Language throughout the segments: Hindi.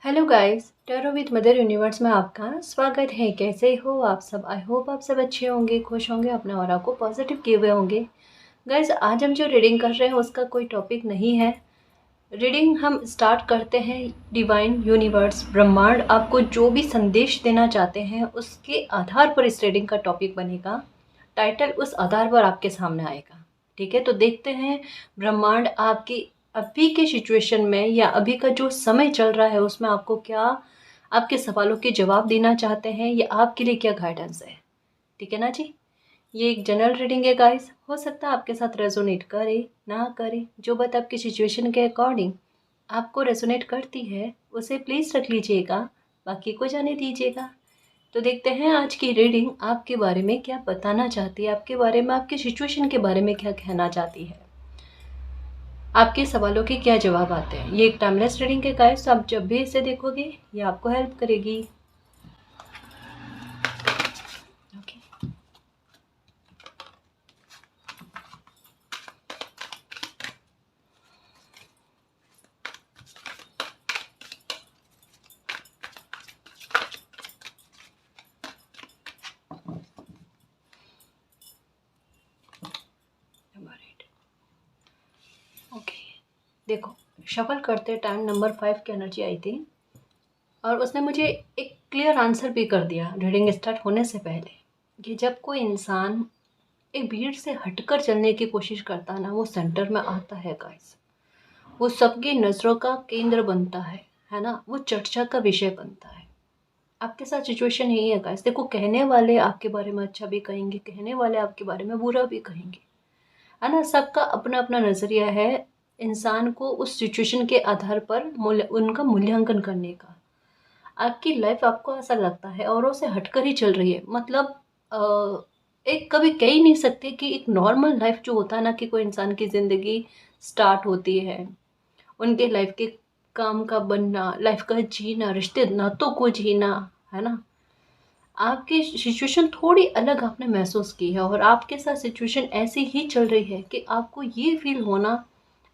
Hello guys, tarot with mother universe में आपका स्वागत है। कैसे हो आप सब? आई होप आप सब अच्छे होंगे, खुश होंगे, अपने ऑरा को पॉजिटिव किए हुए होंगे। गाइस, आज हम जो रीडिंग कर रहे हैं उसका कोई टॉपिक नहीं है। रीडिंग हम स्टार्ट करते हैं। डिवाइन यूनिवर्स, ब्रह्मांड आपको जो भी संदेश देना चाहते हैं उसके आधार पर इस रीडिंग का टॉपिक बनेगा। टाइटल उस आधार पर आपके सामने आएगा। ठीक है, तो देखते हैं ब्रह्मांड आपकी अभी के सिचुएशन में या अभी का जो समय चल रहा है उसमें आपको क्या, आपके सवालों के जवाब देना चाहते हैं या आपके लिए क्या गाइडेंस है। ठीक है ना जी। ये एक जनरल रीडिंग है गाइस, हो सकता है आपके साथ रेजोनेट करे ना करे। जो बात आपकी सिचुएशन के अकॉर्डिंग आपको रेजोनेट करती है उसे प्लीज़ रख लीजिएगा, बाकी को जाने दीजिएगा। तो देखते हैं आज की रीडिंग आपके बारे में क्या बताना चाहती है, आपके बारे में, आपकी सिचुएशन के बारे में क्या कहना चाहती है, आपके सवालों के क्या जवाब आते हैं। ये एक टाइमलेस रीडिंग है गाइस, तो आप जब भी इसे देखोगे ये आपको हेल्प करेगी। Okay, okay. देखो, शफल करते टाइम नंबर 5 की एनर्जी आई थी और उसने मुझे एक क्लियर आंसर भी कर दिया रीडिंग स्टार्ट होने से पहले कि जब कोई इंसान एक भीड़ से हटकर चलने की कोशिश करता है ना, वो सेंटर में आता है गाइस। वो सबकी नज़रों का केंद्र बनता है ना, वो चर्चा का विषय बनता है। आपके साथ सिचुएशन यही है गाइस। देखो, कहने वाले आपके बारे में अच्छा भी कहेंगे, कहने वाले आपके बारे में बुरा भी कहेंगे, है ना। सबका अपना अपना नज़रिया है इंसान को उस सिचुएशन के आधार पर उनका मूल्यांकन करने का। आपकी लाइफ आपको ऐसा लगता है औरों से हटकर ही चल रही है, मतलब एक कभी कह ही नहीं सकते कि एक नॉर्मल लाइफ जो होता है ना, कि कोई इंसान की ज़िंदगी स्टार्ट होती है, उनके लाइफ के काम का बनना, लाइफ का जीना, रिश्ते नातों को जीना, है ना। आपकी सिचुएशन थोड़ी अलग आपने महसूस की है और आपके साथ सिचुएशन ऐसी ही चल रही है कि आपको ये फील होना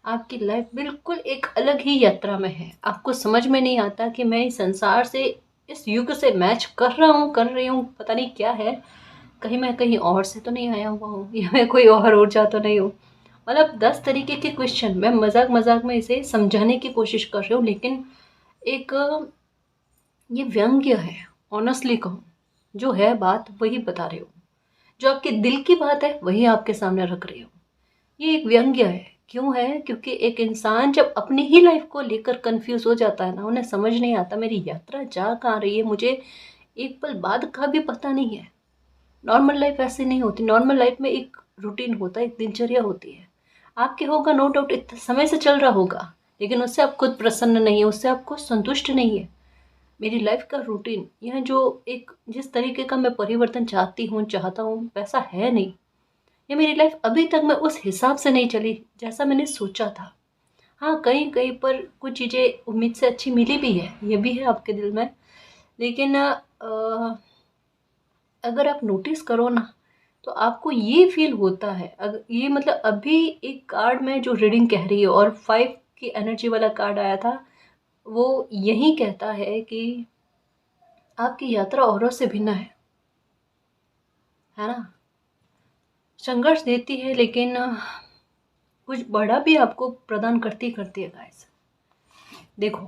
आपकी लाइफ बिल्कुल एक अलग ही यात्रा में है। आपको समझ में नहीं आता कि मैं इस संसार से, इस युग से मैच कर रहा हूँ, कर रही हूँ, पता नहीं क्या है। कहीं मैं कहीं और से तो नहीं आया हुआ हूँ या मैं कोई और ऊर्जा तो नहीं हूँ। मतलब 10 तरीके के क्वेश्चन मैं मजाक मजाक में इसे समझाने की कोशिश कर रही हूँ, लेकिन एक ये व्यंग्य है। ऑनेस्टली कहूँ, जो है बात वही बता रही हूँ, जो आपके दिल की बात है वही आपके सामने रख रही हूँ। ये एक व्यंग्य है। क्यों है? क्योंकि एक इंसान जब अपनी ही लाइफ को लेकर कंफ्यूज हो जाता है ना, उन्हें समझ नहीं आता मेरी यात्रा जा कहाँ रही है, मुझे एक पल बाद का भी पता नहीं है। नॉर्मल लाइफ ऐसे नहीं होती। नॉर्मल लाइफ में एक रूटीन होता है, एक दिनचर्या होती है। आपके होगा नो डाउट, इतने समय से चल रहा होगा, लेकिन उससे आप खुद प्रसन्न नहीं है, उससे आपको संतुष्ट नहीं है। मेरी लाइफ का रूटीन, यह जो एक जिस तरीके का मैं परिवर्तन चाहती हूँ, चाहता हूँ, वैसा है नहीं। ये मेरी लाइफ अभी तक मैं उस हिसाब से नहीं चली जैसा मैंने सोचा था। हाँ, कहीं कहीं पर कुछ चीज़ें उम्मीद से अच्छी मिली भी है, ये भी है आपके दिल में। लेकिन अगर आप नोटिस करो ना, तो आपको ये फील होता है। अगर ये मतलब अभी एक कार्ड में जो रीडिंग कह रही है और 5 की एनर्जी वाला कार्ड आया था, वो यही कहता है कि आपकी यात्रा औरों से भिन्न है ना। संघर्ष देती है लेकिन कुछ बड़ा भी आपको प्रदान करती है गाइस। देखो,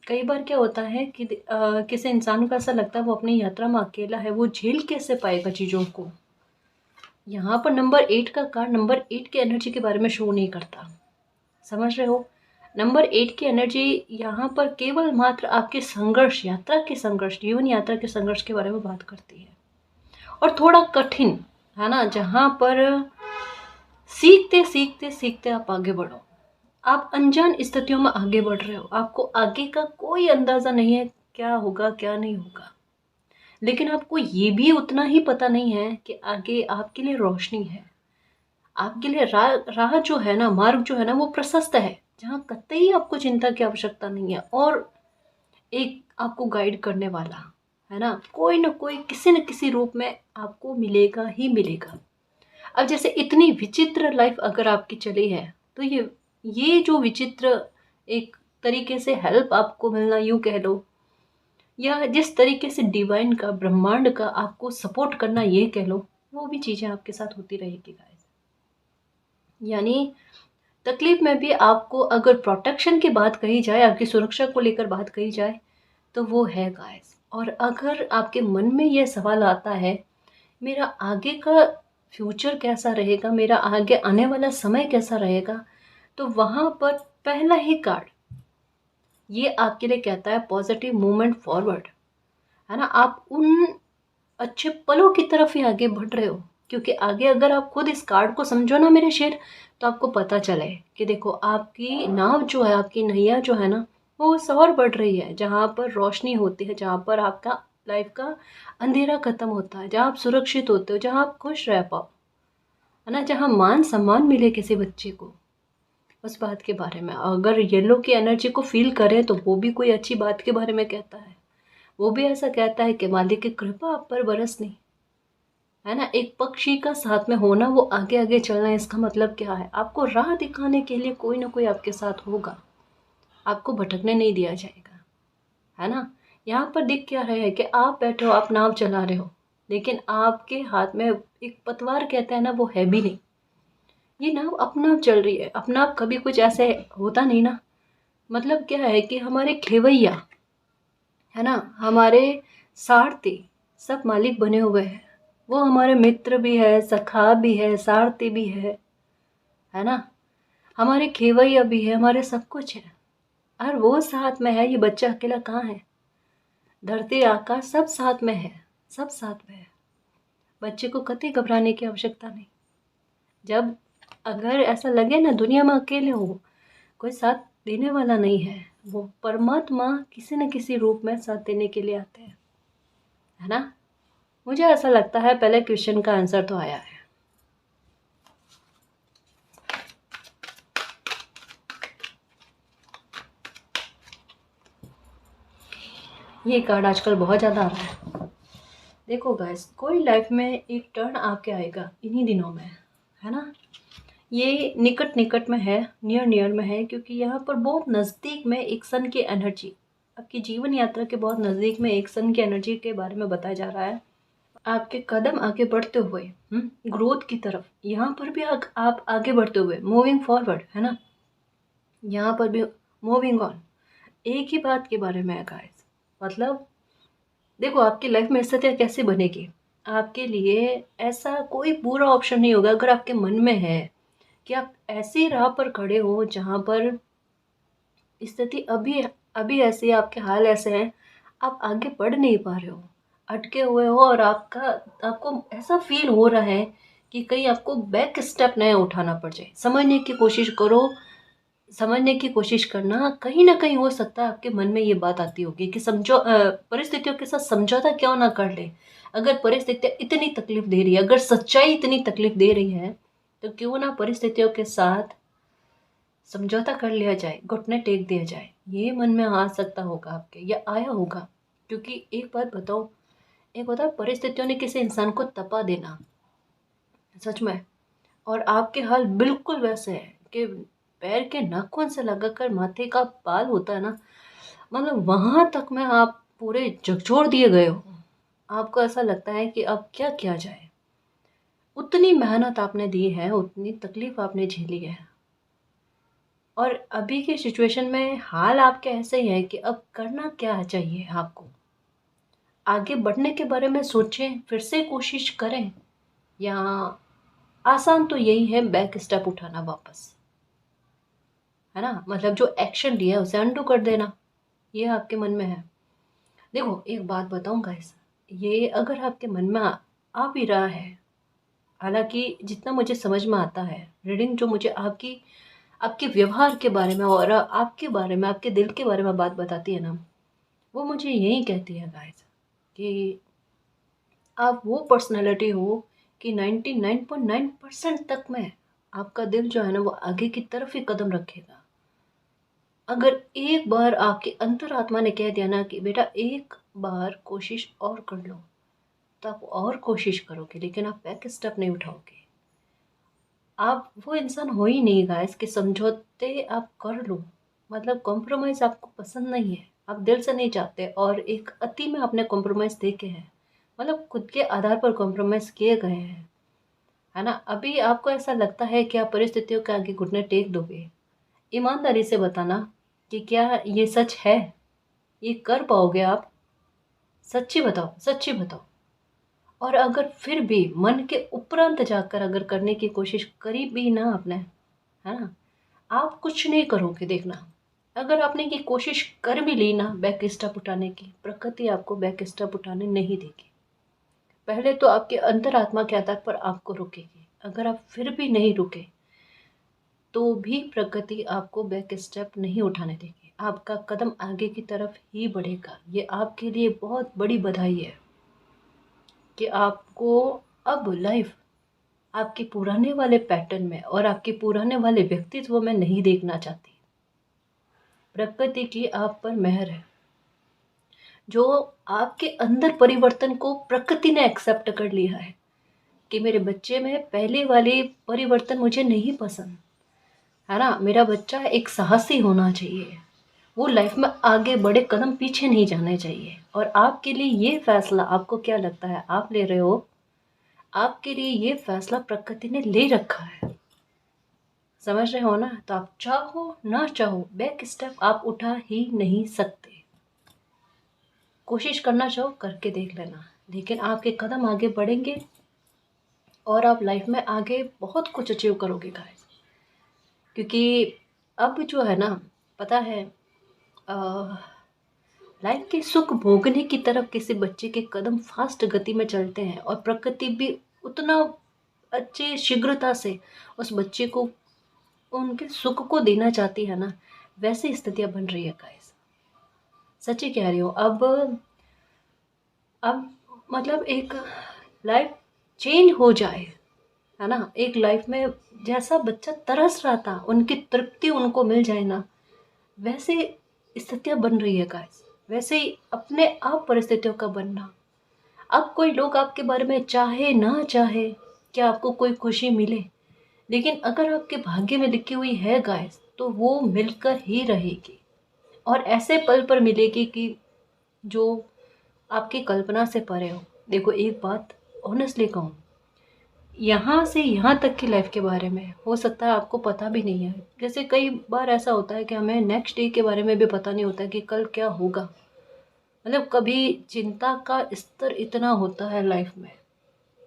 कई बार क्या होता है कि किसी इंसान को ऐसा लगता है वो अपनी यात्रा में अकेला है, वो झेल कैसे पाएगा चीज़ों को। यहाँ पर नंबर 8 का कार्ड नंबर 8 की एनर्जी के बारे में शो नहीं करता, समझ रहे हो। नंबर 8 की एनर्जी यहाँ पर केवल मात्र आपके संघर्ष, यात्रा के संघर्ष, जीवन यात्रा के संघर्ष के बारे में बात करती है। और थोड़ा कठिन, है ना, जहाँ पर सीखते सीखते सीखते आप आगे बढ़ो। आप अनजान स्थितियों में आगे बढ़ रहे हो, आपको आगे का कोई अंदाज़ा नहीं है क्या होगा क्या नहीं होगा। लेकिन आपको ये भी उतना ही पता नहीं है कि आगे आपके लिए रोशनी है। आपके लिए राह जो है ना, मार्ग जो है ना, वो प्रशस्त है, जहाँ कतई आपको चिंता की आवश्यकता नहीं है। और एक आपको गाइड करने वाला, है ना कोई किसी न किसी रूप में आपको मिलेगा ही मिलेगा। अब जैसे इतनी विचित्र लाइफ अगर आपकी चली है, तो ये जो विचित्र एक तरीके से हेल्प आपको मिलना, यूँ कह लो, या जिस तरीके से डिवाइन का, ब्रह्मांड का आपको सपोर्ट करना, ये कह लो, वो भी चीज़ें आपके साथ होती रहेगी गाइस। यानी तकलीफ में भी आपको अगर प्रोटेक्शन की बात कही जाए, आपकी सुरक्षा को लेकर बात कही जाए, तो वो है गाइस। और अगर आपके मन में ये सवाल आता है, मेरा आगे का फ्यूचर कैसा रहेगा, मेरा आगे आने वाला समय कैसा रहेगा, तो वहाँ पर पहला ही कार्ड ये आपके लिए कहता है पॉजिटिव मूवमेंट फॉरवर्ड, है ना। आप उन अच्छे पलों की तरफ ही आगे बढ़ रहे हो, क्योंकि आगे अगर आप खुद इस कार्ड को समझो ना मेरे शेर, तो आपको पता चले कि देखो आपकी नाव जो है, आपकी नैया जो है ना, वो उस और बढ़ रही है जहाँ पर रोशनी होती है, जहाँ पर आपका लाइफ का अंधेरा खत्म होता है, जहाँ आप सुरक्षित होते हो, जहाँ आप खुश रह पाओ, है ना, जहाँ मान सम्मान मिले किसी बच्चे को। उस बात के बारे में अगर येलो की एनर्जी को फील करें, तो वो भी कोई अच्छी बात के बारे में कहता है। वो भी ऐसा कहता है कि मालिक की कृपा आप पर बरसनी, है ना। एक पक्षी का साथ में होना, वो आगे आगे चलना, इसका मतलब क्या है, आपको राह दिखाने के लिए कोई ना कोई आपके साथ होगा, आपको भटकने नहीं दिया जाएगा, है ना। यहाँ पर दिख क्या रहा है कि आप बैठे हो, आप नाव चला रहे हो, लेकिन आपके हाथ में एक पतवार कहते हैं ना, वो है भी नहीं। ये नाव अपना आप चल रही है, अपना आप कभी कुछ ऐसे होता नहीं ना। मतलब क्या है कि हमारे खेवैया, है ना, हमारे सारथी सब मालिक बने हुए हैं। वो हमारे मित्र भी है, सखा भी है, सारथी भी है ना। हमारे खेवैया भी है, हमारे सब कुछ है। और वो साथ में है, ये बच्चा अकेला कहाँ है। धरती आकाश सब साथ में है, सब साथ में है। बच्चे को कतई घबराने की आवश्यकता नहीं। जब अगर ऐसा लगे ना दुनिया में अकेले हो, कोई साथ देने वाला नहीं है, वो परमात्मा किसी न किसी रूप में साथ देने के लिए आते हैं, है ना। मुझे ऐसा लगता है पहले क्वेश्चन का आंसर तो आया है। ये कार्ड आजकल बहुत ज़्यादा आ रहा है। देखो गाइस, कोई लाइफ में एक टर्न आके आएगा इन्हीं दिनों में, है ना। ये निकट निकट में है, नियर नियर में है, क्योंकि यहाँ पर बहुत नज़दीक में एक सन की एनर्जी, आपकी जीवन यात्रा के बहुत नज़दीक में एक सन की एनर्जी के बारे में बताया जा रहा है। आपके कदम आगे बढ़ते हुए ग्रोथ की तरफ, यहाँ पर भी आप आगे बढ़ते हुए, मूविंग फॉरवर्ड, है ना। यहाँ पर भी मूविंग ऑन, एक ही बात के बारे में है गाइस। मतलब देखो आपकी लाइफ में स्थितियाँ कैसे बनेगी, आपके लिए ऐसा कोई बुरा ऑप्शन नहीं होगा अगर आपके मन में है कि आप ऐसी राह पर खड़े हो जहाँ पर स्थिति अभी अभी ऐसी है, आपके हाल ऐसे हैं, आप आगे बढ़ नहीं पा रहे हो, अटके हुए हो, और आपको ऐसा फील हो रहा है कि कहीं आपको बैक स्टेप नया उठाना पड़ जाए। समझने की कोशिश करो, समझने की कोशिश करना, कहीं ना कहीं हो सकता है आपके मन में ये बात आती होगी कि परिस्थितियों के साथ समझौता क्यों ना कर ले। अगर परिस्थितियाँ इतनी तकलीफ दे रही है, अगर सच्चाई इतनी तकलीफ दे रही है, तो क्यों ना परिस्थितियों के साथ समझौता कर लिया जाए, घुटने टेक दिया जाए। ये मन में आ सकता होगा आपके, या आया होगा। क्योंकि एक बात बताओ, एक होता है परिस्थितियों ने किसी इंसान को तपा देना, सच में, और आपके हाल बिल्कुल वैसे है कि पैर के नाखून से लगाकर माथे का बाल होता है ना, मतलब वहां तक में आप पूरे झकझोर दिए गए हो। आपको ऐसा लगता है कि अब क्या किया जाए। उतनी मेहनत आपने दी है, उतनी तकलीफ आपने झेली है, और अभी की सिचुएशन में हाल आपके ऐसे ही है कि अब करना क्या चाहिए आपको। आगे बढ़ने के बारे में सोचें, फिर से कोशिश करें, या आसान तो यही है बैक स्टेप उठाना वापस, है ना। मतलब जो एक्शन लिया है उसे अनडू कर देना, ये आपके मन में है। देखो एक बात बताऊं गाइस, ये अगर आपके मन में आ भी रहा है, हालांकि जितना मुझे समझ में आता है, रीडिंग जो मुझे आपकी आपके व्यवहार के बारे में और आपके बारे में, आपके दिल के बारे में बात बताती है ना, वो मुझे यही कहती है गाइस कि आप वो पर्सनैलिटी हो कि 99.9% तक में आपका दिल जो है ना, वो आगे की तरफ ही कदम रखेगा। अगर एक बार आपके अंतरात्मा ने कह दिया ना कि बेटा एक बार कोशिश और कर लो, तो आप और कोशिश करोगे, लेकिन आप बैक स्टेप नहीं उठाओगे। आप वो इंसान हो ही नहीं गाइस कि समझौते आप कर लो, मतलब कॉम्प्रोमाइज़ आपको पसंद नहीं है, आप दिल से नहीं चाहते और एक अति में आपने कॉम्प्रोमाइज़ देखे हैं, मतलब खुद के आधार पर कॉम्प्रोमाइज़ किए गए हैं, है ना? अभी आपको ऐसा लगता है कि आप परिस्थितियों के आगे घुटने टेक दोगे। ईमानदारी से बताना कि क्या ये सच है? ये कर पाओगे आप? सच्ची बताओ, सच्ची बताओ। और अगर फिर भी मन के उपरांत जाकर अगर करने की कोशिश करी भी ना आपने, है ना? आप कुछ नहीं करोगे देखना। अगर आपने ये कोशिश कर भी ली ना बैक स्टेप उठाने की, प्रकृति आपको बैक स्टेप उठाने नहीं देगी। पहले तो आपके अंतरात्मा के आधार पर आपको रोकेगी। अगर आप फिर भी नहीं रुके, तो भी प्रकृति आपको बैक स्टेप नहीं उठाने देगी। आपका कदम आगे की तरफ ही बढ़ेगा। ये आपके लिए बहुत बड़ी बधाई है कि आपको अब लाइफ आपके पुराने वाले पैटर्न में और आपके पुराने वाले व्यक्तित्व में नहीं देखना चाहती। प्रकृति की आप पर मेहर है। जो आपके अंदर परिवर्तन को प्रकृति ने एक्सेप्ट कर लिया है कि मेरे बच्चे में पहले वाले परिवर्तन मुझे नहीं पसंद, है ना? मेरा बच्चा एक साहसी होना चाहिए, वो लाइफ में आगे बड़े कदम पीछे नहीं जाने चाहिए। और आपके लिए ये फैसला, आपको क्या लगता है आप ले रहे हो? आपके लिए ये फैसला प्रकृति ने ले रखा है, समझ रहे हो ना? तो आप चाहो ना चाहो बैक स्टेप आप उठा ही नहीं सकते। कोशिश करना चाहो करके देख लेना, लेकिन आपके कदम आगे बढ़ेंगे और आप लाइफ में आगे बहुत कुछ अचीव करोगे गाइस। क्योंकि अब जो है ना, पता है, लाइफ के सुख भोगने की तरफ किसी बच्चे के कदम फास्ट गति में चलते हैं और प्रकृति भी उतना अच्छे शीघ्रता से उस बच्चे को उनके सुख को देना चाहती है ना, वैसी स्थितियां बन रही है गाइस। सच्ची कह रही हो। अब मतलब एक लाइफ चेंज हो जाए, है ना? एक लाइफ में जैसा बच्चा तरस रहा था, उनकी तृप्ति उनको मिल जाए ना, वैसे स्थितियां बन रही है गाइस। वैसे ही अपने आप परिस्थितियों का बनना। अब कोई लोग आपके बारे में चाहे ना चाहे कि आपको कोई खुशी मिले, लेकिन अगर आपके भाग्य में लिखी हुई है गाइस, तो वो मिलकर ही रहेगी। और ऐसे पल पर मिलेगी कि जो आपकी कल्पना से परे हो। देखो एक बात ऑनेस्टली कहूँ, यहाँ से यहाँ तक की लाइफ के बारे में हो सकता है आपको पता भी नहीं है। जैसे कई बार ऐसा होता है कि हमें नेक्स्ट डे के बारे में भी पता नहीं होता कि कल क्या होगा। मतलब कभी चिंता का स्तर इतना होता है लाइफ में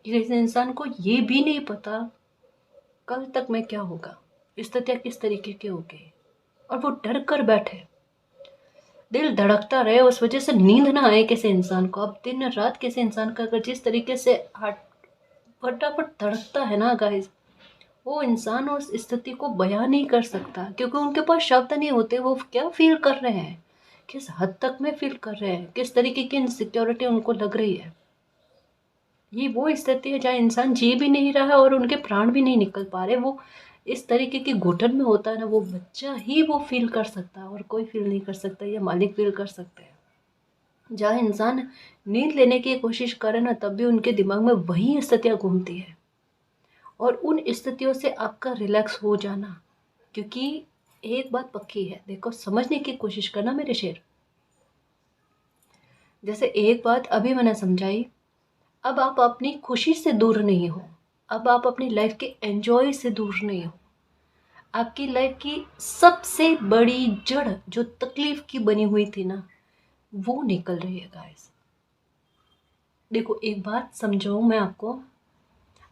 कि जैसे इंसान को ये भी नहीं पता कल तक में क्या होगा, स्थितियाँ किस तरीके की होगी, और वो डर कर बैठे, दिल धड़कता रहे, उस वजह से नींद ना आए किसी इंसान को। अब दिन रात किसी इंसान का अगर जिस तरीके से हार्ट फटाफट धड़कता है ना गाइस, वो इंसान उस स्थिति को बयान नहीं कर सकता, क्योंकि उनके पास शब्द नहीं होते। वो क्या फील कर रहे हैं, किस हद तक में फील कर रहे हैं, किस तरीके की इनसिक्योरिटी उनको लग रही है। ये वो स्थिति है जहाँ इंसान जी भी नहीं रहा है और उनके प्राण भी नहीं निकल पा रहे। वो इस तरीके की घुटन में होता है ना, वो बच्चा ही वो फील कर सकता है और कोई फील नहीं कर सकता, या मालिक फील कर सकते हैं। जहाँ इंसान नींद लेने की कोशिश करे ना, तब भी उनके दिमाग में वही स्थितियाँ घूमती है। और उन स्थितियों से आपका रिलैक्स हो जाना, क्योंकि एक बात पक्की है, देखो समझने की कोशिश करना मेरे शेर। जैसे एक बात अभी मैंने समझाई, अब आप अपनी खुशी से दूर नहीं हो, अब आप अपनी लाइफ के एंजॉय से दूर नहीं हो। आपकी लाइफ की सबसे बड़ी जड़ जो तकलीफ की बनी हुई थी ना, वो निकल रही है गाइस। देखो एक बात समझाऊं मैं आपको,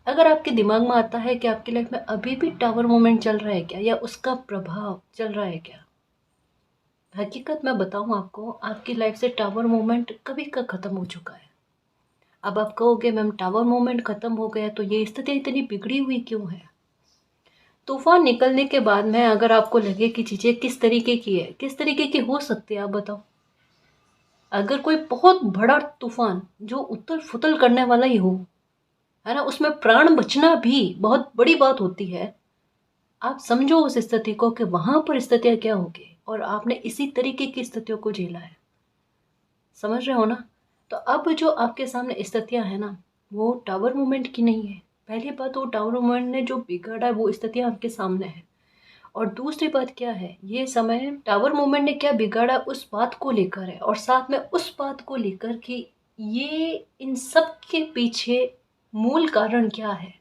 अगर आपके दिमाग में आता है कि आपकी लाइफ में अभी भी टावर मोमेंट चल रहा है क्या, या उसका प्रभाव चल रहा है क्या, हकीकत मैं बताऊं आपको, आपकी लाइफ से टावर मोमेंट कभी का ख़त्म हो चुका है। अब आप कहोगे मैम टावर मोमेंट ख़त्म हो गया तो ये स्थिति इतनी बिगड़ी हुई क्यों है? तूफान निकलने के बाद में अगर आपको लगे कि चीज़ें किस तरीके की है, किस तरीके की हो सकती है, आप बताओ। अगर कोई बहुत बड़ा तूफान जो उथल फुथल करने वाला ही हो, है ना, उसमें प्राण बचना भी बहुत बड़ी बात होती है। आप समझो उस स्थिति को कि वहां पर स्थितियाँ क्या होगी, और आपने इसी तरीके की स्थितियों को झेला है, समझ रहे हो ना? तो अब जो आपके सामने स्थितियाँ हैं ना, वो टावर मूवमेंट की नहीं है। पहली बात, वो टावर मूवमेंट ने जो बिगाड़ा है वो स्थितियाँ आपके सामने है, और दूसरी बात क्या है, ये समय टावर मूवमेंट ने क्या बिगाड़ा उस बात को लेकर है, और साथ में उस बात को लेकर कि ये इन सब के पीछे मूल कारण क्या है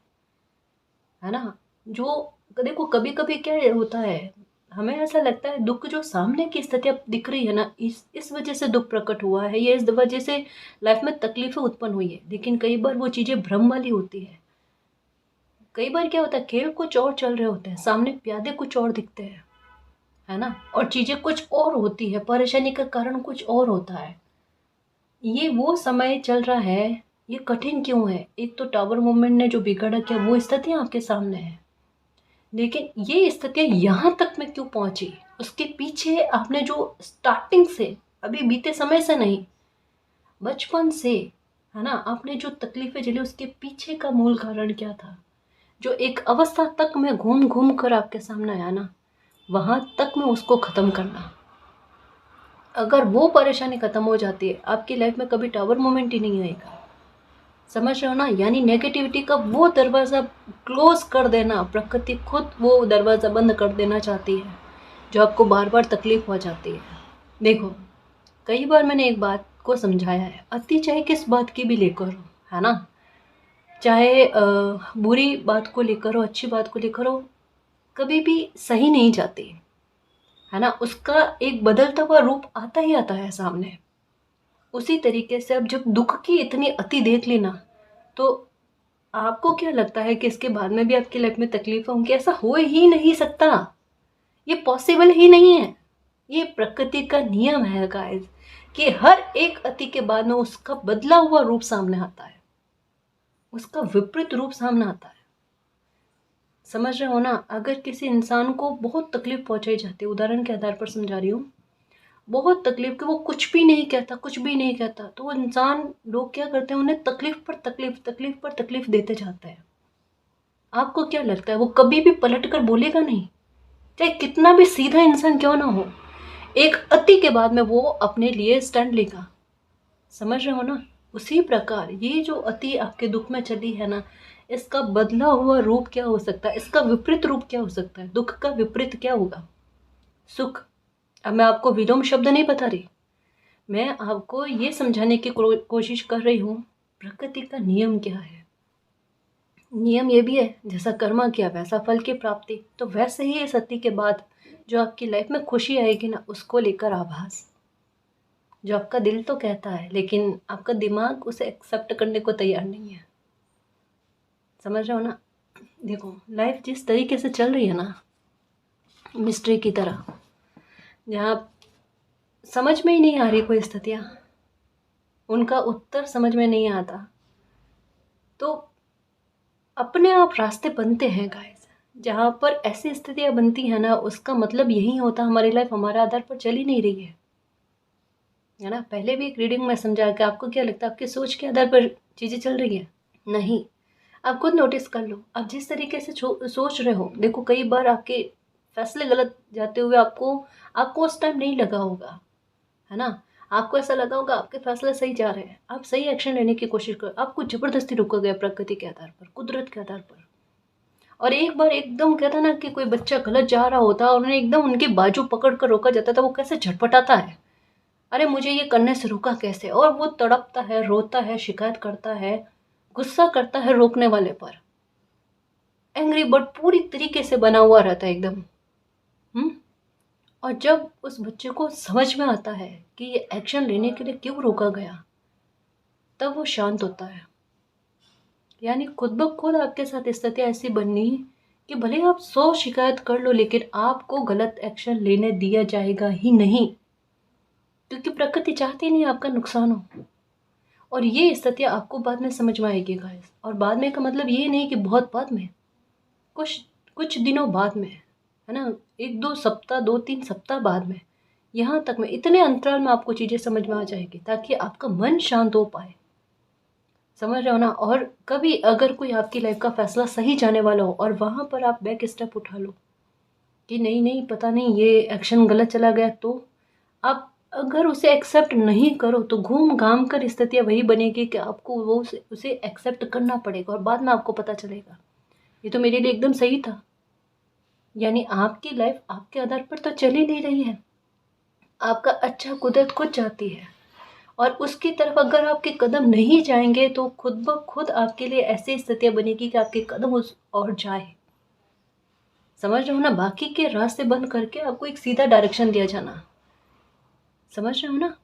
ना? जो देखो कभी-कभी क्या होता है, हमें ऐसा लगता है दुःख जो सामने की स्थिति अब दिख रही है ना, इस वजह से दुःख प्रकट हुआ है, या इस वजह से लाइफ में तकलीफ़ें उत्पन्न हुई है। लेकिन कई बार वो चीज़ें भ्रम वाली होती है। कई बार क्या होता है, खेल कुछ और चल रहे होते हैं, सामने प्यादे कुछ और दिखते हैं, है ना? और चीज़ें कुछ और होती है, परेशानी का कारण कुछ और होता है। ये वो समय चल रहा है, ये कठिन क्यों है? एक तो टावर मूवमेंट ने जो बिगाड़ा क्या वो स्थितियाँ आपके सामने है। लेकिन ये स्थितियाँ यहाँ तक में क्यों पहुँची? उसके पीछे आपने जो स्टार्टिंग से, अभी बीते समय से नहीं, बचपन से, है ना? आपने जो तकलीफ़ें झेली उसके पीछे का मूल कारण क्या था? जो एक अवस्था तक में घूम-घूम कर आपके सामने आया ना, वहाँ तक में उसको ख़त्म करना। अगर वो परेशानी ख़त्म हो जाती है, आपकी लाइफ़ में कभी टावर मोमेंट ही नहीं आएगा। समझ रहे हो ना? यानी नेगेटिविटी का वो दरवाज़ा क्लोज़ कर देना, प्रकृति खुद वो दरवाज़ा बंद कर देना चाहती है, जो आपको बार-बार तकलीफ़ पहुँचाती है। देखो, कई बार मैंने एक बात को समझाया है, अति चाहे किस बात की भी लेकर हो, है ना? चाहे बुरी बात को लेकर हो, अच्छी बात को लेकर हो, कभी भी सही नहीं जाती, है ना? उसका एक बदलता हुआ रूप आता ही आता है सामने। उसी तरीके से अब जब दुःख की इतनी अति देख ली ना, तो आपको क्या लगता है कि इसके बाद में भी आपकी लाइफ में तकलीफ़ें होंगी? ऐसा हो ही नहीं सकता। ये पॉसिबल ही नहीं है। ये प्रकृति का नियम है गाइस, कि हर एक अति के बाद में उसका बदला हुआ रूप सामने आता है। उसका विपरीत रूप सामने आता है। समझ रहे हो ना? अगर किसी इंसान को बहुत तकलीफ़ पहुँचाई जाती है, उदाहरण के आधार पर समझा रही हूँ, बहुत तकलीफ़ कि वो कुछ भी नहीं कहता, कुछ भी नहीं कहता, तो वो इंसान, लोग क्या करते हैं, उन्हें तकलीफ़ पर तकलीफ़, तकलीफ़ पर तकलीफ़ देते जाते हैं। आपको क्या लगता है वो कभी भी पलट कर बोलेगा नहीं? चाहे कितना भी सीधा इंसान क्यों ना हो, एक अति के बाद में वो अपने लिए स्टैंड लेगा। समझ रहे हो ना? उसी प्रकार ये जो अति आपके दुःख में चली है ना, इसका बदला हुआ रूप क्या हो सकता है? इसका विपरीत रूप क्या हो सकता है? दुःख का विपरीत क्या होगा? सुख। अब मैं आपको विलोम शब्द नहीं बता रही, मैं आपको ये समझाने की कोशिश कर रही हूँ, प्रकृति का नियम क्या है। नियम ये भी है, जैसा कर्मा किया वैसा फल की प्राप्ति। तो वैसे ही इस अति के बाद जो आपकी लाइफ में खुशी आएगी ना, उसको लेकर आभास, जो आपका दिल तो कहता है लेकिन आपका दिमाग उसे एक्सेप्ट करने को तैयार नहीं है। समझ रहे हो ना? देखो, लाइफ जिस तरीके से चल रही है ना, मिस्ट्री की तरह, जहाँ समझ में ही नहीं आ रही कोई स्थितियाँ, उनका उत्तर समझ में नहीं आता, तो अपने आप रास्ते बनते हैं गाइस। जहाँ पर ऐसी स्थितियाँ बनती हैं ना, उसका मतलब यही होता है हमारी लाइफ हमारे आधार पर चल ही नहीं रही है ना? पहले भी एक रीडिंग में समझाया कि आपको क्या लगता है आपकी सोच के आधार पर चीज़ें चल रही है? नहीं। आप खुद नोटिस कर लो, आप जिस तरीके से सोच रहे हो, देखो कई बार आपके फैसले गलत जाते हुए आपको आपको उस टाइम नहीं लगा होगा, है ना? आपको ऐसा लगा होगा आपके फैसले सही जा रहे हैं, आप सही एक्शन लेने की कोशिश करो, आपको ज़बरदस्ती रोका गया प्रकृति के आधार पर, कुदरत के आधार पर। और एक बार एकदम कहता ना कि कोई बच्चा गलत जा रहा होता और उन्हें एकदम उनकी बाजू पकड़ कर रोका जाता था, वो कैसे झटपटाता है, अरे मुझे ये करने से रोका कैसे, और वो तड़पता है, रोता है, शिकायत करता है, गुस्सा करता है रोकने वाले पर। एंग्री बर्ड पूरी तरीके से बना हुआ रहता है एकदम। और जब उस बच्चे को समझ में आता है कि ये एक्शन लेने के लिए क्यों रोका गया, तब वो शांत होता है। यानी खुद ब खुद आपके साथ स्थिति ऐसी बननी कि भले आप 100 शिकायत कर लो, लेकिन आपको गलत एक्शन लेने दिया जाएगा ही नहीं, क्योंकि प्रकृति चाहती नहीं आपका नुकसान हो। और ये स्थितियाँ आपको बाद में समझ में आएगी गाइस। और बाद में का मतलब ये नहीं कि बहुत बाद में, कुछ कुछ दिनों बाद में, है ना, 1-2 सप्ताह, 2-3 सप्ताह बाद में, यहाँ तक में इतने अंतराल में आपको चीज़ें समझ में आ जाएगी ताकि आपका मन शांत हो पाए। समझ रहे हो ना? और कभी अगर कोई आपकी लाइफ का फैसला सही जाने वाला हो और वहाँ पर आप बैक स्टेप उठा लो कि नहीं नहीं पता नहीं ये एक्शन गलत चला गया, तो आप अगर उसे एक्सेप्ट नहीं करो तो घूम घाम कर स्थितियाँ वही बनेगी कि आपको वो उसे एक्सेप्ट करना पड़ेगा और बाद में आपको पता चलेगा ये तो मेरे लिए एकदम सही था। यानी आपकी लाइफ आपके आधार पर तो चल ही नहीं रही है। आपका अच्छा कुदरत खुद चाहती है, और उसकी तरफ अगर आपके कदम नहीं जाएंगे तो खुद ब खुद आपके लिए ऐसी स्थितियाँ बनेगी कि आपके कदम उस और जाए। समझ रहे हो ना? बाकी के रास्ते बंद करके आपको एक सीधा डायरेक्शन दिया जाना। समझ रहे हो ना?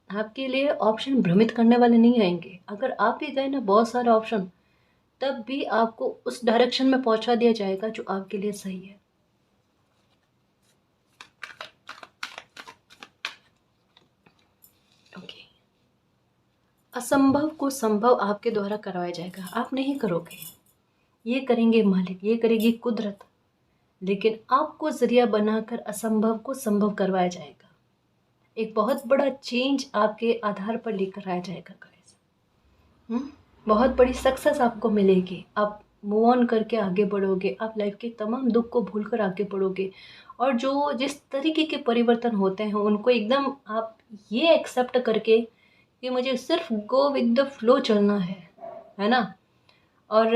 आपके लिए ऑप्शन भ्रमित करने वाले नहीं आएंगे। अगर आप ही गए ना बहुत सारे ऑप्शन, तब भी आपको उस डायरेक्शन में पहुंचा दिया जाएगा जो आपके लिए सही है। ओके। असंभव को संभव आपके द्वारा करवाया जाएगा, आप नहीं करोगे। ये करेंगे मालिक, ये करेगी कुदरत, लेकिन आपको जरिया बनाकर असंभव को संभव करवाया जाएगा। एक बहुत बड़ा चेंज आपके आधार पर लेकर आया जाएगा गाइस। बहुत बड़ी सक्सेस आपको मिलेगी। आप मूव ऑन करके आगे बढ़ोगे, आप लाइफ के तमाम दुख को भूलकर आगे बढ़ोगे, और जो जिस तरीके के परिवर्तन होते हैं उनको एकदम आप ये एक्सेप्ट करके कि मुझे सिर्फ गो विद द फ्लो चलना है ना? और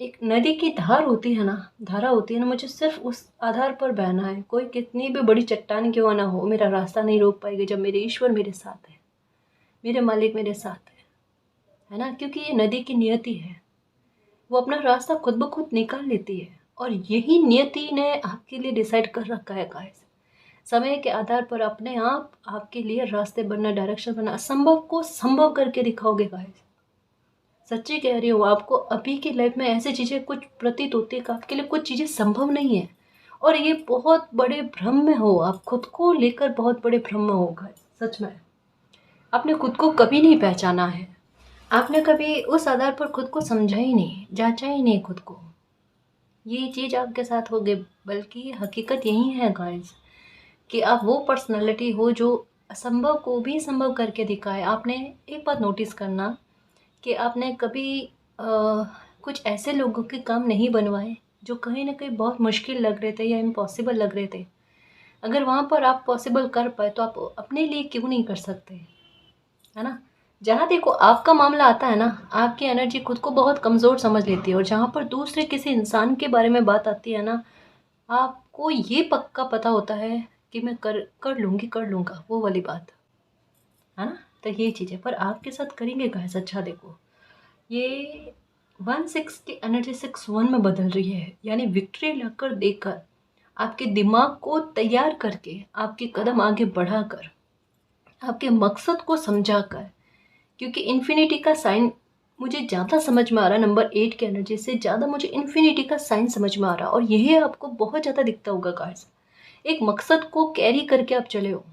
एक नदी की धार होती है ना, धारा होती है ना, मुझे सिर्फ उस आधार पर बहना है। कोई कितनी भी बड़ी चट्टान क्यों ना हो, मेरा रास्ता नहीं रोक पाएगी जब मेरे ईश्वर मेरे साथ है, मेरे मालिक मेरे साथ है ना? क्योंकि ये नदी की नियति है, वो अपना रास्ता खुद ब खुद निकाल लेती है, और यही नियति ने आपके लिए डिसाइड कर रखा है गाइस। समय के आधार पर अपने आप आपके लिए रास्ते बनना, डायरेक्शन बनना, असंभव को संभव करके दिखाओगे गाइस। सच्ची कह रही हूँ, आपको अभी की लाइफ में ऐसी चीज़ें कुछ प्रतीत होती है कि आपके लिए कुछ चीज़ें संभव नहीं है, और ये बहुत बड़े भ्रम में हो, आप खुद को लेकर बहुत बड़े भ्रम में हो गए। सच में आपने खुद को कभी नहीं पहचाना है, आपने कभी उस आधार पर खुद को समझा ही नहीं, जांचा ही नहीं खुद को। ये चीज़ आपके साथ होगी, बल्कि हकीकत यही है गाइस कि आप वो पर्सनालिटी हो जो असंभव को भी संभव करके दिखाए। आपने एक बात नोटिस करना कि आपने कभी अ, कुछ ऐसे लोगों के काम नहीं बनवाए जो कहीं ना कहीं बहुत मुश्किल लग रहे थे या इम्पॉसिबल लग रहे थे। अगर वहाँ पर आप पॉसिबल कर पाए तो आप अपने लिए क्यों नहीं कर सकते? है ना? जहाँ देखो आपका मामला आता है ना, आपकी एनर्जी खुद को बहुत कमज़ोर समझ लेती है, और जहाँ पर दूसरे किसी इंसान के बारे में बात आती है ना, आपको ये पक्का पता होता है कि मैं कर कर लूँगी, कर लूँगा, वो वाली बात। है ना? तो ये चीज़ है, पर आपके साथ करेंगे गाइस। अच्छा देखो, ये 1-6 की एनर्जी 6-1 में बदल रही है, यानी विक्ट्री लाकर देकर, आपके दिमाग को तैयार करके, आपके कदम आगे बढ़ाकर, आपके मकसद को समझाकर। क्योंकि इन्फिनिटी का साइन मुझे ज़्यादा समझ में आ रहा है, नंबर 8 की एनर्जी से ज़्यादा मुझे इन्फिनिटी का साइन समझ में आ रहा है, और यही आपको बहुत ज़्यादा दिखता होगा गाइस। एक मकसद को कैरी करके आप चले हो,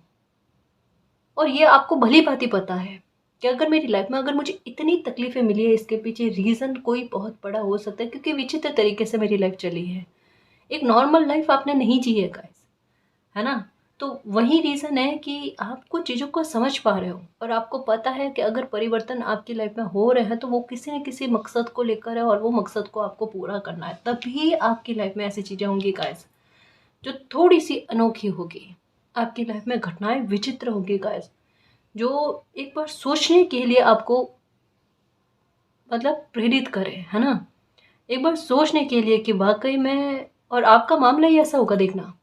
और ये आपको भली भांति पता है कि अगर मेरी लाइफ में अगर मुझे इतनी तकलीफ़ें मिली है, इसके पीछे रीज़न कोई बहुत बड़ा हो सकता है, क्योंकि विचित्र तरीके से मेरी लाइफ चली है। एक नॉर्मल लाइफ आपने नहीं जी है गाइस, है ना? तो वही रीज़न है कि आप कुछ चीज़ों को समझ पा रहे हो, और आपको पता है कि अगर परिवर्तन आपकी लाइफ में हो रहे हैं तो वो किसी न किसी मकसद को लेकर है, और वो मकसद को आपको पूरा करना है। तभी आपकी लाइफ में ऐसी चीज़ें होंगी गाइस जो थोड़ी सी अनोखी होगी। आपकी लाइफ में घटनाएं विचित्र होंगी गाइस, जो एक बार सोचने के लिए आपको मतलब प्रेरित करे, है ना? एक बार सोचने के लिए कि वाकई में, और आपका मामला ही ऐसा होगा देखना,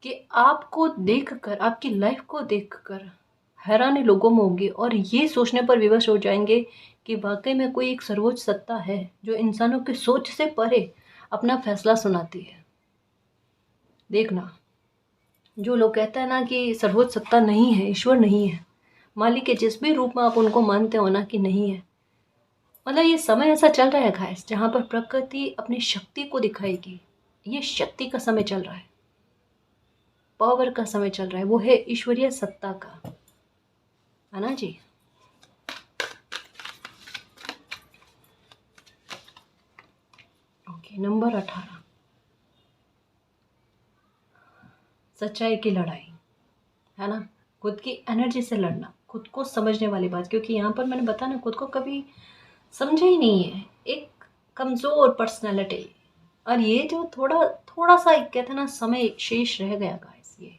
कि आपको देखकर, आपकी लाइफ को देखकर हैरानी लोगों में होगी, और ये सोचने पर विवश हो जाएंगे कि वाकई में कोई एक सर्वोच्च सत्ता है जो इंसानों की सोच से परे अपना फैसला सुनाती है। देखना, जो लोग कहते हैं ना कि सर्वोच्च सत्ता नहीं है, ईश्वर नहीं है, मालिक के जिस भी रूप में आप उनको मानते हो ना कि नहीं है, मतलब ये समय ऐसा चल रहा है गाइस जहाँ पर प्रकृति अपनी शक्ति को दिखाएगी। ये शक्ति का समय चल रहा है, पावर का समय चल रहा है, वो है ईश्वरीय सत्ता का, है ना जी? ओके, नंबर 18, सच्चाई की लड़ाई, है ना? खुद की एनर्जी से लड़ना, खुद को समझने वाली बात, क्योंकि यहाँ पर मैंने बताया ना, खुद को कभी समझा ही नहीं है, एक कमज़ोर पर्सनैलिटी। और ये जो थोड़ा थोड़ा सा कहते हैं ना, समय शेष रह गया गाइस ये,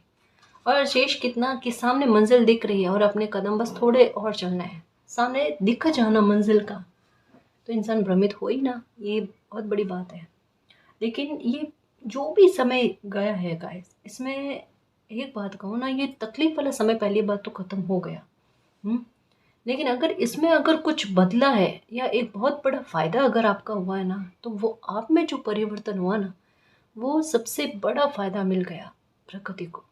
और शेष कितना कि सामने मंजिल दिख रही है, और अपने कदम बस थोड़े और चलना है, सामने दिख जाना मंजिल का, तो इंसान भ्रमित हो ही ना, ये बहुत बड़ी बात है। लेकिन ये जो भी समय गया है गाइस, इसमें एक बात कहूँ ना, ये तकलीफ वाला समय पहली बात तो ख़त्म हो गया। लेकिन अगर इसमें अगर कुछ बदला है या एक बहुत बड़ा फ़ायदा अगर आपका हुआ है ना, तो वो आप में जो परिवर्तन हुआ ना, वो सबसे बड़ा फ़ायदा मिल गया प्रकृति को।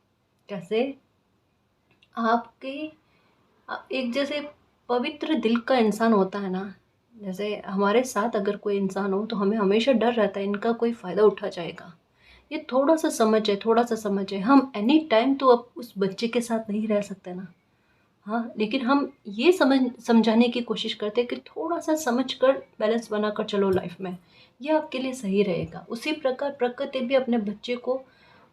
कैसे? आपके एक जैसे पवित्र दिल का इंसान होता है ना, जैसे हमारे साथ अगर कोई इंसान हो तो हमें हमेशा डर रहता है इनका कोई फ़ायदा उठा जाएगा। ये थोड़ा-सा समझ है, थोड़ा-सा समझ है। हम एनी टाइम तो अब उस बच्चे के साथ नहीं रह सकते ना। हाँ, लेकिन हम ये समझाने की कोशिश करते हैं कि थोड़ा-सा समझ कर बैलेंस बनाकर चलो लाइफ़ में, ये आपके लिए सही रहेगा। उसी प्रकार प्रकृति भी अपने बच्चे को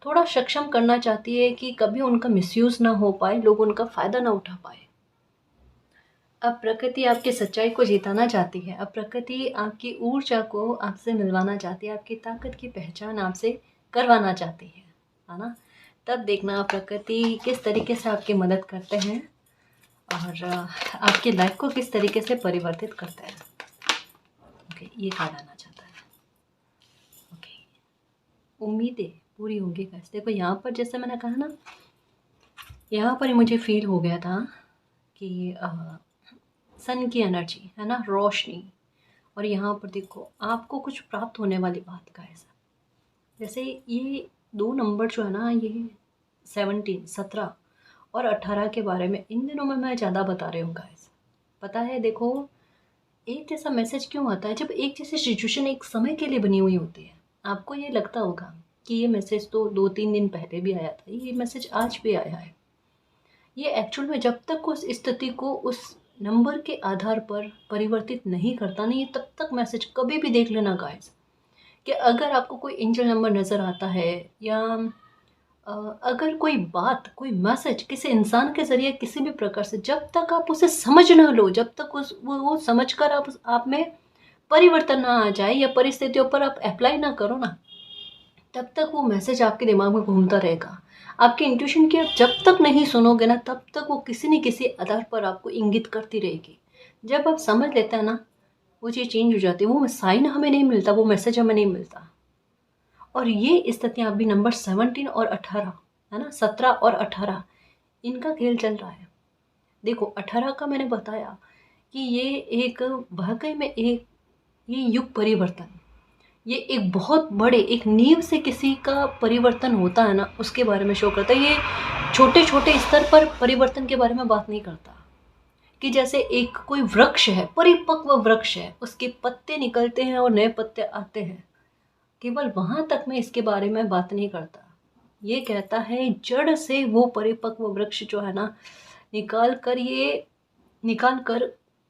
थोड़ा सक्षम करना चाहती है कि कभी उनका मिसयूज़ ना हो पाए, लोग उनका फ़ायदा ना उठा पाएँ। अब प्रकृति आपकी सच्चाई को जिताना चाहती है, अब प्रकृति आपकी ऊर्जा को आपसे मिलवाना चाहती है, आपकी ताकत की पहचान आपसे करवाना चाहती है ना? तब देखना प्रकृति किस तरीके से आपकी मदद करते हैं और आपकी लाइफ को किस तरीके से परिवर्तित करता है। ओके, ये कार्ड आना चाहता है। ओके, उम्मीदें पूरी होंगी गाइस। देखो यहाँ पर जैसे मैंने कहा ना, यहाँ पर मुझे फील हो गया था कि सन की एनर्जी है ना, रोशनी, और यहाँ पर देखो आपको कुछ प्राप्त होने वाली बात का ऐसा, जैसे ये 2 नंबर जो है ना, ये 17 और 18 के बारे में इन दिनों में मैं ज़्यादा बता रही हूँ गाइस। पता है देखो, एक जैसा मैसेज क्यों आता है जब एक जैसी सिचुएशन एक समय के लिए बनी हुई होती है। आपको ये लगता होगा कि ये मैसेज तो 2-3 दिन पहले भी आया था, ये मैसेज आज भी आया है। ये एक्चुअल में जब तक उस स्थिति को उस नंबर के आधार पर परिवर्तित नहीं करता नहीं, तब तक मैसेज कभी भी देख लेना गाइस, कि अगर आपको कोई एंजल नंबर नज़र आता है या अ, अगर कोई बात, कोई मैसेज किसी इंसान के ज़रिए किसी भी प्रकार से, जब तक आप उसे समझ ना लो, जब तक उस वो समझकर आप में परिवर्तन ना आ जाए या परिस्थितियों पर आप अप्लाई ना करो ना, तब तक वो मैसेज आपके दिमाग में घूमता रहेगा। आपकी इंट्यूशन की आप जब तक नहीं सुनोगे ना, तब तक वो किसी न किसी आधार पर आपको इंगित करती रहेगी। जब आप समझ लेते हैं ना, वो चीज़ चेंज हो जाती है। वो साइन हमें नहीं मिलता, वो मैसेज हमें नहीं मिलता। और ये स्थितियाँ अभी नंबर 17 और 18 है ना, 17 और 18 इनका खेल चल रहा है। देखो 18 का मैंने बताया कि ये एक वाक़ई में एक ये युग परिवर्तन, ये एक बहुत बड़े एक नींव से किसी का परिवर्तन होता है ना, उसके बारे में शो करता है। ये छोटे-छोटे स्तर पर परिवर्तन के बारे में बात नहीं करता, कि जैसे एक कोई वृक्ष है, परिपक्व वृक्ष है, उसके पत्ते निकलते हैं और नए पत्ते आते हैं। केवल वहाँ तक मैं इसके बारे में बात नहीं करता। ये कहता है जड़ से वो परिपक्व वृक्ष जो है ना, निकाल कर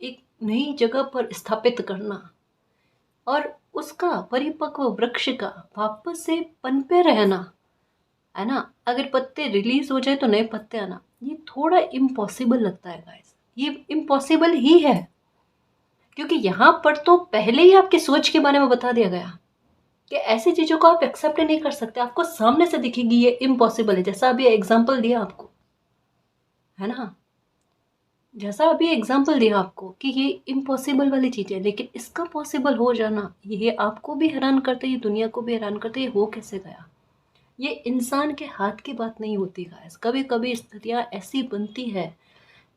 एक नई जगह पर स्थापित करना और उसका परिपक्व वृक्ष का वापस से पनपे रहना, है ना? अगर पत्ते रिलीज़ हो जाए तो नए पत्ते आना, ये थोड़ा इम्पॉसिबल लगता है गाइस। ये इम्पॉसिबल ही है, क्योंकि यहाँ पर तो पहले ही आपकी सोच के बारे में बता दिया गया कि ऐसी चीज़ों को आप एक्सेप्ट नहीं कर सकते। आपको सामने से दिखेगी ये इम्पॉसिबल है, जैसा अभी एग्ज़ाम्पल दिया आपको, है ना? जैसा अभी एग्ज़ाम्पल दिया आपको कि ये इम्पॉसिबल वाली चीज़ है, लेकिन इसका पॉसिबल हो जाना, ये आपको भी हैरान करता है, ये दुनिया को भी हैरान करता है, ये हो कैसे गया? ये इंसान के हाथ की बात नहीं होती गाइस। कभी-कभी स्थितियाँ ऐसी बनती है,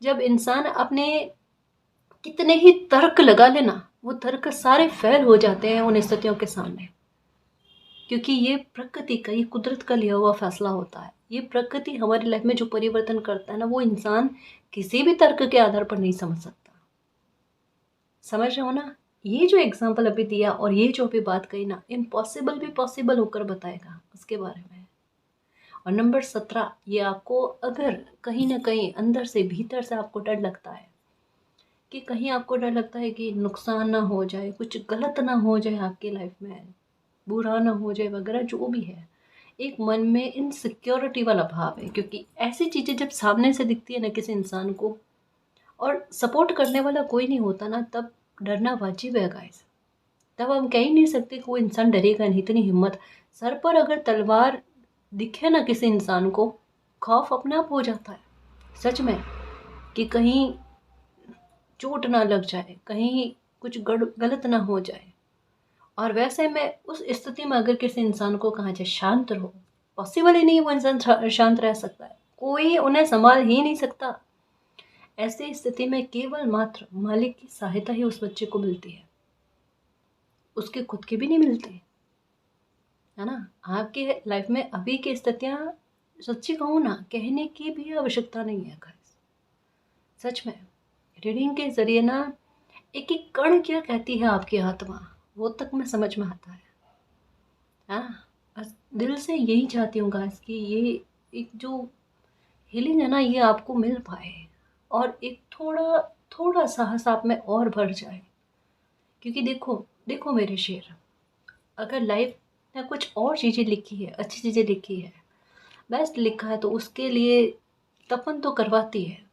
जब इंसान अपने कितने ही तर्क लगा ले ना, वो तर्क सारे फ़ेल हो जाते हैं उन स्थितियों के सामने। क्योंकि ये प्रकृति का, ये कुदरत का लिया हुआ फ़ैसला होता है। ये प्रकृति हमारी लाइफ़ में जो परिवर्तन करता है ना, वो इंसान किसी भी तर्क के आधार पर नहीं समझ सकता। समझ रहे हो ना? ये जो एग्ज़ाम्पल अभी दिया और ये जो अभी बात कही ना, इम्पॉसिबल भी पॉसिबल होकर बताएगा उसके बारे में। और नंबर 17, ये आपको अगर कहीं न कहीं अंदर से, भीतर से आपको डर लगता है, कि कहीं आपको डर लगता है कि नुकसान ना हो जाए, कुछ गलत ना हो जाए आपकी लाइफ़ में, बुरा ना हो जाए वगैरह जो भी है। एक मन में इनसिक्योरिटी वाला भाव है, क्योंकि ऐसी चीज़ें जब सामने से दिखती है ना किसी इंसान को और सपोर्ट करने वाला कोई नहीं होता ना, तब डरना वाजिब है गाइस। तब हम कह ही नहीं सकते कि वो इंसान डरेगा नहीं, इतनी हिम्मत। सर पर अगर तलवार दिखे ना किसी इंसान को, खौफ अपने आप हो जाता है सच में, कि कहीं चोट ना लग जाए, कहीं कुछ गलत ना हो जाए। और वैसे में उस स्थिति में अगर किसी इंसान को कहा जाए शांत रहो, पॉसिबल ही नहीं वो इंसान शांत रह सकता है, कोई उन्हें संभाल ही नहीं सकता। ऐसी स्थिति में केवल मात्र मालिक की सहायता ही उस बच्चे को मिलती है, उसके खुद की भी नहीं मिलती, है ना। आपके लाइफ में अभी की स्थितियाँ, सच्ची कहूँ ना, कहने की भी आवश्यकता नहीं है गाइस। सच में रीडिंग के ज़रिए ना एक एक कण क्या कहती है आपकी आत्मा, वो तक में समझ में आता है ना। बस दिल से यही चाहती हूँ गाइस कि ये एक जो हीलिंग है ना, ये आपको मिल पाए और एक थोड़ा थोड़ा साहस आप में और भर जाए। क्योंकि देखो देखो मेरे शेर, अगर लाइफ ने कुछ और चीज़ें लिखी है, अच्छी चीज़ें लिखी है, बेस्ट लिखा है, तो उसके लिए तपन तो करवाती है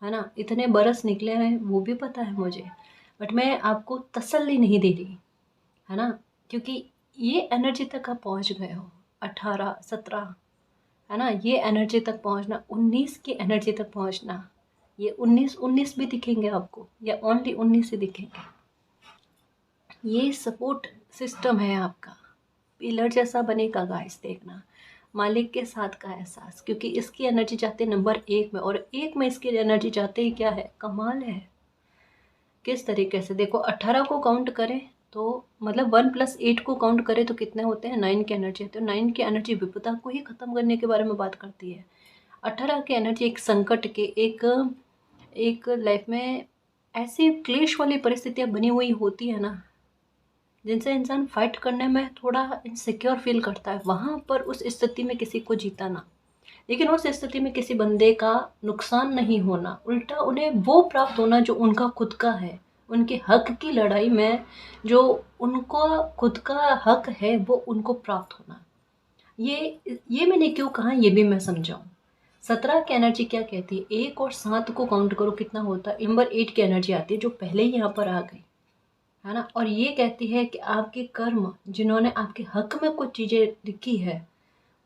ना। इतने बरस निकले हैं वो भी पता है मुझे, बट मैं आपको तसल्ली नहीं दे रही, है ना। क्योंकि ये एनर्जी तक आप पहुंच गए हो, 18 17, है ना, ये एनर्जी तक पहुंचना, 19 की एनर्जी तक पहुंचना, ये 19 भी दिखेंगे आपको या ओनली 19 ही दिखेंगे। ये सपोर्ट सिस्टम है आपका, पिलर जैसा बनेगा गाइस, देखना। मालिक के साथ का एहसास, क्योंकि इसकी एनर्जी जाती है नंबर 1 में, और 1 में इसकी एनर्जी जाते ही क्या है, कमाल है। किस तरीके से देखो, 18 को काउंट करें तो मतलब 1 + 8 को काउंट करें तो कितने होते हैं, 9 की एनर्जी होती है। 9 की एनर्जी विपदा को ही ख़त्म करने के बारे में बात करती है। 18 की एनर्जी एक संकट के, एक लाइफ में ऐसी क्लेश वाली परिस्थितियाँ बनी हुई होती है ना, जिनसे इंसान फाइट करने में थोड़ा इनसिक्योर फील करता है, वहाँ पर उस स्थिति में किसी को जीता ना, लेकिन उस स्थिति में किसी बंदे का नुकसान नहीं होना, उल्टा उन्हें वो प्राप्त होना जो उनका खुद का है। उनके हक की लड़ाई में जो उनको खुद का हक है वो उनको प्राप्त होना। ये मैंने क्यों कहा, ये भी मैं समझाऊँ। 17 की एनर्जी क्या कहती है, 1 और 7 को काउंट करो कितना होता है, नंबर 8 की एनर्जी आती है जो पहले ही यहाँ पर आ गई, है ना। और ये कहती है कि आपके कर्म, जिन्होंने आपके हक में कुछ चीज़ें लिखी है,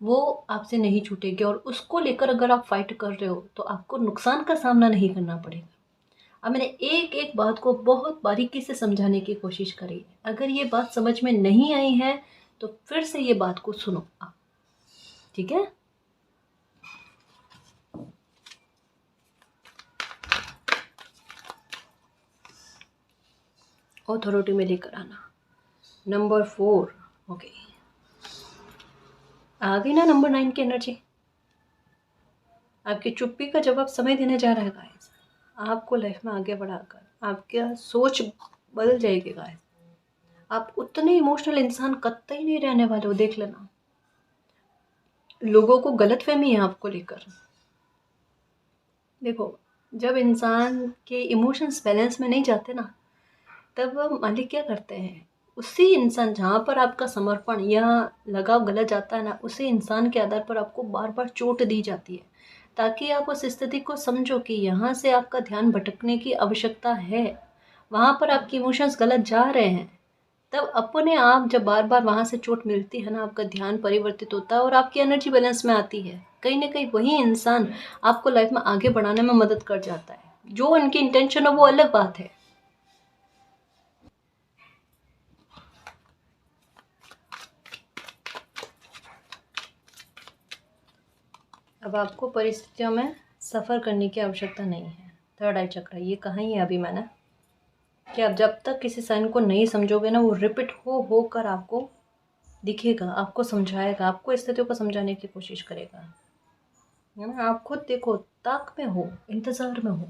वो आपसे नहीं छूटेगी, और उसको लेकर अगर आप फाइट कर रहे हो तो आपको नुकसान का सामना नहीं करना पड़ेगा। अब मैंने एक एक बात को बहुत बारीकी से समझाने की कोशिश करी है। अगर ये बात समझ में नहीं आई है तो फिर से ये बात को सुनो आप, ठीक है। ऑथोरिटी में लेकर आना, नंबर 4, ओके। आ गई ना नंबर 9 की एनर्जी। आपकी चुप्पी का जवाब समय देने जा रहा है गाइस, आपको लाइफ में आगे बढ़ाकर आपका सोच बदल जाएगी गाइस। आप उतने इमोशनल इंसान कतई नहीं रहने वाले हो, देख लेना। लोगों को गलतफहमी है आपको लेकर। देखो, जब इंसान के इमोशंस बैलेंस में नहीं जाते ना, तब मालिक क्या करते हैं, उसी इंसान जहाँ पर आपका समर्पण या लगाव गलत जाता है ना, उसी इंसान के आधार पर आपको बार बार चोट दी जाती है, ताकि आप उस स्थिति को समझो कि यहाँ से आपका ध्यान भटकने की आवश्यकता है, वहाँ पर आपके इमोशंस गलत जा रहे हैं। तब अपने आप जब बार बार वहाँ से चोट मिलती है ना, आपका ध्यान परिवर्तित होता है और आपकी एनर्जी बैलेंस में आती है। कहीं ना कहीं वही इंसान आपको लाइफ में आगे बढ़ाने में मदद कर जाता है। जो उनकी इंटेंशन हो वो अलग बात है। अब आपको परिस्थितियों में सफ़र करने की आवश्यकता नहीं है। थर्ड आई चक्र, ये कहा ही है अभी मैंने, कि आप जब तक किसी साइन को नहीं समझोगे ना, वो रिपीट हो कर आपको दिखेगा, आपको समझाएगा, आपको स्थितियों को समझाने की कोशिश करेगा, है ना। आप खुद देखो, ताक में हो, इंतज़ार में हो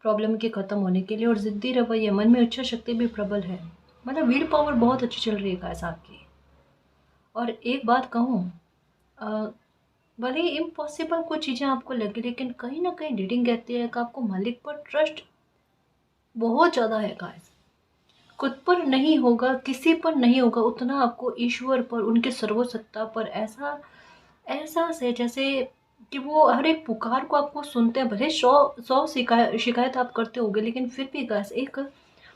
प्रॉब्लम के ख़त्म होने के लिए, और ज़िद्दी रवैया, मन में इच्छा शक्ति भी प्रबल है, मतलब विल पावर बहुत अच्छी चल रही है गाइस आपकी। और एक बात कहूँ, भले ही इम्पॉसिबल कुछ चीज़ें आपको लगे, लेकिन कहीं ना कहीं रीडिंग कहती है कि आपको मालिक पर ट्रस्ट बहुत ज़्यादा है गाइस। खुद पर नहीं होगा, किसी पर नहीं होगा, उतना आपको ईश्वर पर, उनके सर्वसत्ता पर ऐसा एहसास है जैसे कि वो हर एक पुकार को आपको सुनते हैं। भले 100 शिकायत आप करते होगे, लेकिन फिर भी गाइस एक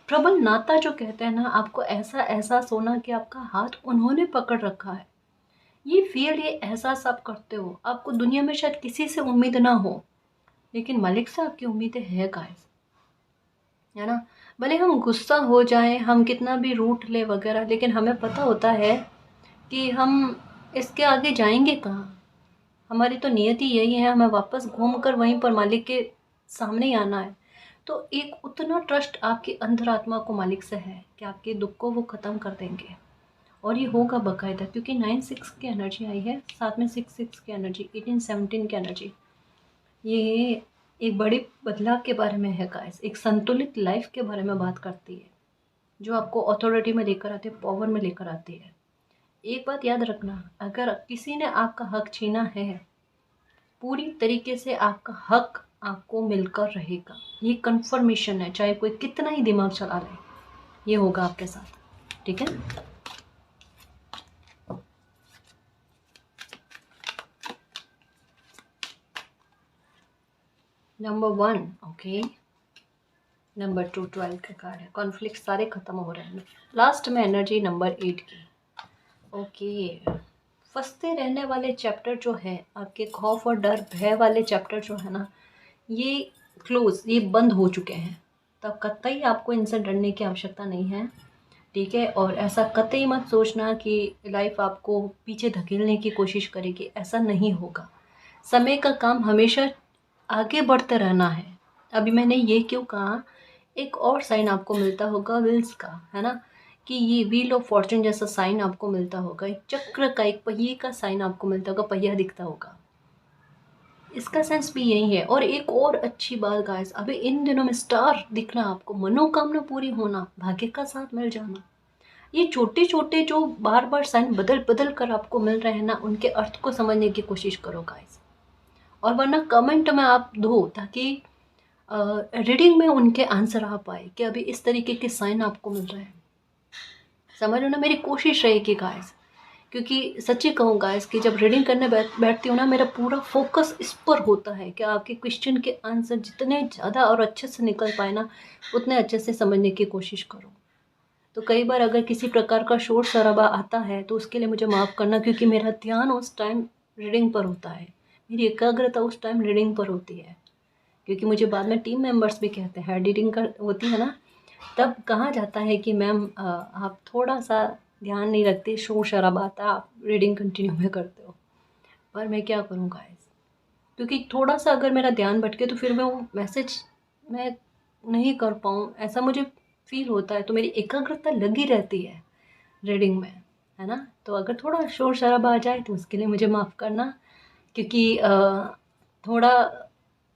प्रबल नाता जो कहते हैं ना, आपको ऐसा एहसास होना कि आपका हाथ उन्होंने पकड़ रखा है। ये फील, ये एहसास आप करते हो। आपको दुनिया में शायद किसी से उम्मीद ना हो, लेकिन मालिक से आपकी उम्मीदें है गाइस। है ना। भले हम गुस्सा हो जाएं, हम कितना भी रूठ ले वगैरह, लेकिन हमें पता होता है कि हम इसके आगे जाएंगे कहाँ। हमारी तो नियति यही है, हमें वापस घूमकर वहीं पर मालिक के सामने ही आना है। तो एक उतना ट्रस्ट आपकी अंतरात्मा को मालिक से है कि आपके दुख को वो ख़त्म कर देंगे। और ये होगा बाकायदा, क्योंकि 9-6 की एनर्जी आई है, साथ में 6-6 की एनर्जी, 18-17 की एनर्जी। ये एक बड़ी बदलाव के बारे में है गाइस, एक संतुलित लाइफ के बारे में बात करती है, जो आपको अथॉरिटी में लेकर आती है, पावर में लेकर आती है। एक बात याद रखना, अगर किसी ने आपका हक छीना है, पूरी तरीके से आपका हक आपको मिलकर रहेगा। ये कंफर्मेशन है, चाहे कोई कितना ही दिमाग चला ले, ये होगा आपके साथ। ठीक है। नंबर 1 ओके, नंबर 2 12 का कार्ड है, कॉन्फ्लिक्ट सारे खत्म हो रहे हैं। लास्ट में एनर्जी नंबर 8 की। ओके, फंसते रहने वाले चैप्टर जो है, आपके खौफ और डर भय वाले चैप्टर जो है ना, ये क्लोज, ये बंद हो चुके हैं। तब कतई आपको इनसे डरने की आवश्यकता नहीं है। ठीक है। और ऐसा कतई मत सोचना कि लाइफ आपको पीछे धकेलने की कोशिश करेगी, ऐसा नहीं होगा। समय का काम हमेशा आगे बढ़ते रहना है। अभी मैंने ये क्यों कहा, एक और साइन आपको मिलता होगा व्हील्स का, है ना, कि ये व्हील ऑफ फॉर्चून जैसा साइन आपको मिलता होगा, एक चक्र का, एक पहिए का साइन आपको मिलता होगा, पहिया दिखता होगा। इसका सेंस भी यही है। और एक और अच्छी बात गाइस, अभी इन दिनों में स्टार दिखना, आपको मनोकामना पूरी होना, भाग्य का साथ मिल जाना, ये छोटे छोटे जो बार बार साइन बदल बदल कर आपको मिल रहे हैं ना, उनके अर्थ को समझने की कोशिश करो गाइस। और वरना कमेंट में आप दो, ताकि रीडिंग में उनके आंसर आ पाए कि अभी इस तरीके के साइन आपको मिल रहे हैं। समझ लो ना, मेरी कोशिश रहेगी गाइस, क्योंकि सच्ची कहूँ गाइस कि जब रीडिंग करने बैठती हूँ ना, मेरा पूरा फोकस इस पर होता है कि आपके क्वेश्चन के आंसर जितने ज़्यादा और अच्छे से निकल पाए ना, उतने अच्छे से समझने की कोशिश करो। तो कई बार अगर किसी प्रकार का शोर शराबा आता है तो उसके लिए मुझे माफ़ करना, क्योंकि मेरा ध्यान उस टाइम रीडिंग पर होता है, मेरी एकाग्रता उस टाइम रीडिंग पर होती है। क्योंकि मुझे बाद में टीम मेंबर्स भी कहते हैं, रीडिंग कर होती है ना, तब कहा जाता है कि मैम आप थोड़ा सा ध्यान नहीं रखते, शोर शराबा आता, आप रीडिंग कंटिन्यू में करते हो। पर मैं क्या करूँ गाइस, क्योंकि थोड़ा सा अगर मेरा ध्यान भटके तो फिर मैं वो मैसेज मैं नहीं कर पाऊँ, ऐसा मुझे फील होता है। तो मेरी एकाग्रता लगी रहती है रीडिंग में, है ना। तो अगर थोड़ा शोर शराबा आ जाए तो उसके लिए मुझे माफ़ करना, क्योंकि थोड़ा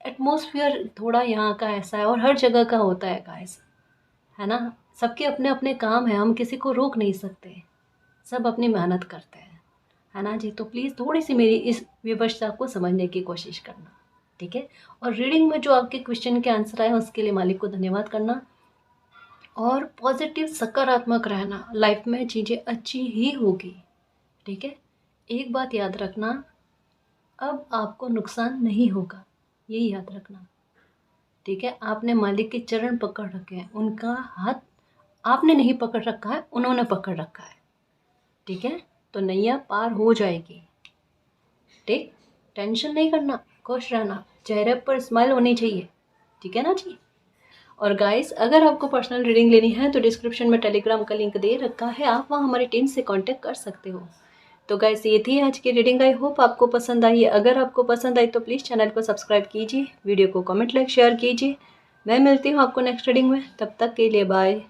एटमॉस्फेयर थोड़ा यहाँ का ऐसा है, और हर जगह का होता है गाइस, है ना। सबके अपने अपने काम हैं, हम किसी को रोक नहीं सकते, सब अपनी मेहनत करते हैं, है ना जी। तो प्लीज़ थोड़ी सी मेरी इस विवशता को समझने की कोशिश करना। ठीक है। और रीडिंग में जो आपके क्वेश्चन के आंसर आए उसके लिए मालिक को धन्यवाद करना, और पॉजिटिव सकारात्मक रहना, लाइफ में चीज़ें अच्छी ही होगी। ठीक है। एक बात याद रखना, अब आपको नुकसान नहीं होगा, यही याद रखना। ठीक है। आपने मालिक के चरण पकड़ रखे हैं, उनका हाथ आपने नहीं पकड़ रखा है, उन्होंने पकड़ रखा है। ठीक है। तो नैया पार हो जाएगी। ठीक, टेंशन नहीं करना, खुश रहना, चेहरे पर स्माइल होनी चाहिए। ठीक है ना जी। और गाइस, अगर आपको पर्सनल रीडिंग लेनी है तो डिस्क्रिप्शन में टेलीग्राम का लिंक दे रखा है, आप वहाँ हमारी टीम से कांटेक्ट कर सकते हो। तो गाइस, ये थी आज की रीडिंग, आई होप आपको पसंद आई है। अगर आपको पसंद आई तो प्लीज़ चैनल को सब्सक्राइब कीजिए, वीडियो को कमेंट लाइक शेयर कीजिए। मैं मिलती हूँ आपको नेक्स्ट रीडिंग में, तब तक के लिए बाय।